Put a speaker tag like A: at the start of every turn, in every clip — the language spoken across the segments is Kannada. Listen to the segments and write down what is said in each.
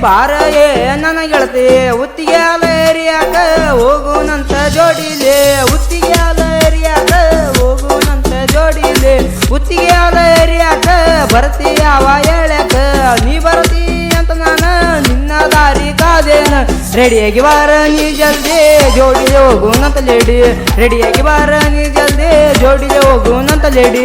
A: ಬಾರ ಏ ನನ್ನ ಗೆಳತಿ ಉತ್ತಿಗೆ ಅಲ ಏರಿಯಾಕ ಹೋಗುನಂತ ಜೋಡಿಲೆ ಉತ್ತಿಗೆ ಅಲ ಏರಿಯಾಕ ಹೋಗುನಂತ ಜೋಡಿಲೆ ಉತ್ತಿಗೆ ಅಲ ಏರಿಯಾಕ ಬರ್ತಿ ಯಾವ ಹೇಳಕ ನೀ ಬರ್ತಿ ಅಂತ ನಾನು ನಿನ್ನ ದಾರಿ ಕಾದೇನ ರೆಡಿಯಾಗಿ ಬಾರ ನೀ ಜಲ್ದಿ ಜೋಡಿಲೆ ಹೋಗುನಂತ ಲೇಡಿ ರೆಡಿಯಾಗಿ ಬಾರ ನೀ ಜಲ್ದಿ ಜೋಡಿಲೆ ಹೋಗುನಂತ ಲೇಡಿ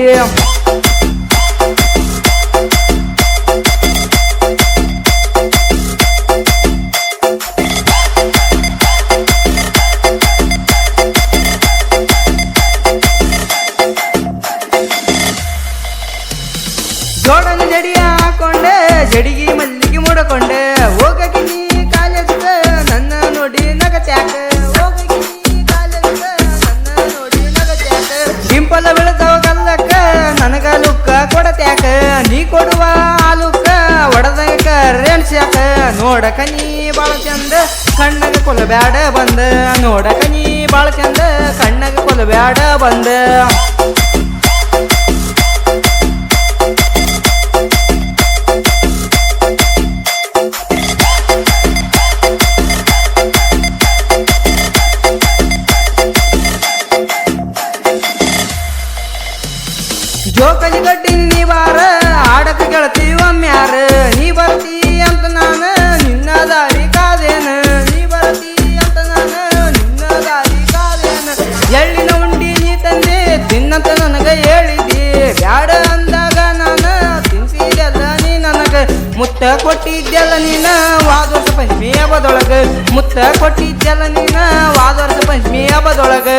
A: ಜೋಡನ ಜಡಿ ಹಾಕೊಂಡೆ ಜಡಿಗಿ ಮಲ್ಲಿಗೆ ಮುಡಕೊಂಡೆ ಹೋಗಕ್ಕೆ ನೀ ಕಾಲೇಜ್ ನನ್ನ ನೋಡಿ ನಗತ್ಯಾಕ ಹೋಗಕ್ಕೆ ನೀ ಕಾಲೇಜ್ ನನ್ನ ನೋಡಿ ನಗತ್ಯಾಕ ಡಿಂಪಲ ಬೆಳೆದವ ಗಲ್ಲಕ್ಕ ನನಗ ಲುಕ್ಕ ಕೊಡತ್ಯಾಕ ನೀ ಕೊಡುವ ಲುಕ್ಕ ಒಡದಂಗ ರೆಣ್ಸ್ಯಾಕ ನೋಡಕ ನೀ ಬಾಳ ಚಂದ ಕಣ್ಣಗ ಕೊಲಬ್ಯಾಡ ಬಂದ ನೋಡಕ ನೀ ಬಾಳ ಚಂದ ಕಣ್ಣಗ ಕೊಲಬ್ಯಾಡ ಬಂದ ಜೋಕಲಿ ಗಡ್ಡಿ ನೀ ಬಾರ ಆಡಕ ಗೆಳತಿ ಒಮ್ಮ್ಯಾರ ನೀ ಬರ್ತಿ ಅಂತ ನಾನು ನಿನ್ನ ದಾರಿ ಕಾದೇನ ನೀ ಬರ್ತಿ ಅಂತ ನಾನು ನಿನ್ನ ದಾರಿ ಕಾದೇನ ಎಳ್ಳಿನ ಉಂಡಿ ನೀ ತಂದೆ ತಿನ್ನಂತ ನನಗ ಹೇಳಿದ್ದಿ ಬ್ಯಾಡ ಅಂದಾಗ ನಾನು ತಿನ್ಸಿದೆಲ್ಲ ನೀ ನನಗ ಮುತ್ತ ಕೊಟ್ಟಿದ್ದೆಲ್ಲ ನೀನ ವಾದವರ್ಷ ಪಂಚಮಿ ಹಬ್ಬದೊಳಗ ಮುತ್ತ ಕೊಟ್ಟಿದ್ದೆಲ್ಲ ನೀನ ವಾದವರ್ಷ ಪಂಚಮಿ ಹಬ್ಬದೊಳಗ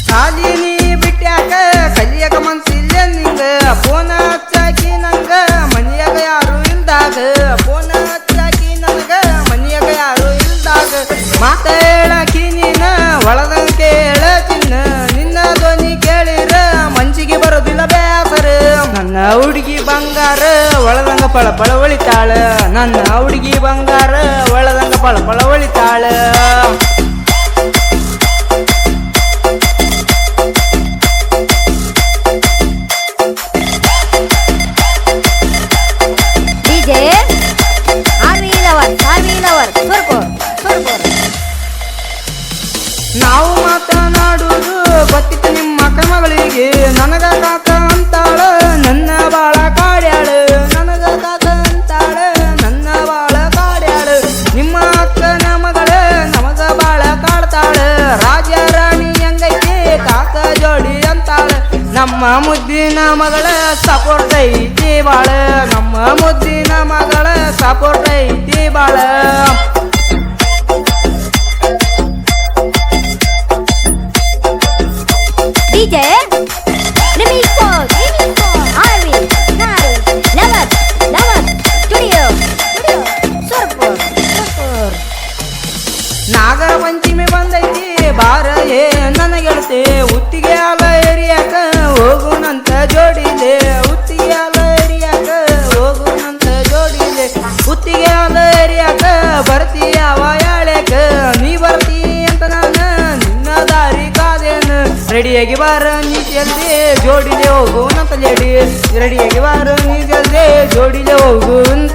A: ಸಾಲಿ ನೀ ಬಿಟ್ಟ್ಯಾಕ ಕಲಿಯಾಕ ಮನ್ಸಿಲ್ಲ ನಿಂಗ ಫೋನ ಹಚ್ಚಾಕಿ ನಂಗ ಮನಿಯಾಗ ಯಾರು ಇಲ್ದಾಗ ಫೋನ ಹಚ್ಚಾಕಿ ನನಗ ಮನಿಯಾಗ ಯಾರು ಇಲ್ದಾಗ ಮಾತ ಹೇಳಾಕಿ ನೀನ ಒಳದಂಗ ಕೇಳ ಚಿನ್ನ ನಿನ್ನ ಧ್ವನಿ ಕೇಳಿರ ಮನ್ಸಿಗೆ ಬರೋದಿಲ್ಲ ಬ್ಯಾಸರ ನನ್ನ ಹುಡುಗಿ ಬಂಗಾರ ಒಳದಂಗ ಪಳಪಳ ಒಳಿತಾಳ ನನ್ನ ಹುಡುಗಿ ಬಂಗಾರ ಒಳದಂಗ ಪಳಪಳ ಒಳಿತಾಳ ನಾವು ಮಾತನಾಡುವುದು ಗೊತ್ತಿತ್ತು ನಿಮ್ಮ ಕ್ರಮಗಳಿಗೆ ನನಗ ಕಾಕ ಅಂತಾಳ ನನ್ನ ಬಾಳ ಕಾಡ್ಯಾಳ ನನಗ ಕಾಕ ಅಂತಾಳ ನನ್ನ ಬಾಳ ಕಾಡ್ಯಾಳ ನಿಮ್ಮ ಅಕ್ಕನ ಮಗಳ ನಮಗ ಬಾಳ ಕಾಡ್ತಾಳ ರಾಜ ರಾಣಿ ಹೆಂಗೈತಿ ಕಾಕ ಜೋಡಿ ಅಂತಾಳ ನಮ್ಮ ಮುದ್ದಿನ ಮಗಳ ಸಪೋರ್ಟ್ ಐತಿ ಬಾಳ ನಮ್ಮ ಮುದ್ದಿನ ಮಗಳ ಸಪೋರ್ಟ್ ಐತಿ ಬಾಳ
B: DJ Remixo Arvin Naru Lavat Studio Surpur
A: Nagara Panchami ಬಂದೈತಿ ಬಾರ ಏ ನನ್ನ ಗೆಳತಿ ಉತ್ತಿಗೆ ಅಲ ಏರಿಯಾಕ ಹೋಗುನಂತ ಜೋಡಿಲೆ ಉತ್ತಿಗೆ ಅಲ ಏರಿಯಾಕ ಹೋಗುನಂತ ಜೋಡಿಲೆ ಉತ್ತಿಗೆ ಅಲ ಏರಿಯಾಕ ಬರ್ತಿ ಯಾವ ಯಾಳ್ಯಾಕ ನೀ ಬರ್ತಿ ಅಂತ ನಾನು ನಿನ್ನ ದಾರಿ ಕಾದೇನ ರೆಡಿಯಾಗಿ ಬಾರ ನೀ ಜಲ್ದಿ ಜೋಡಿಲೆ ಹೋಗುನಂತ ಲೇಡಿ ರೆಡಿಯಾಗಿ ಬಾರ ನೀ ಜಲ್ದಿ ಜೋಡಿಲೆ ಹೋಗುವಂತ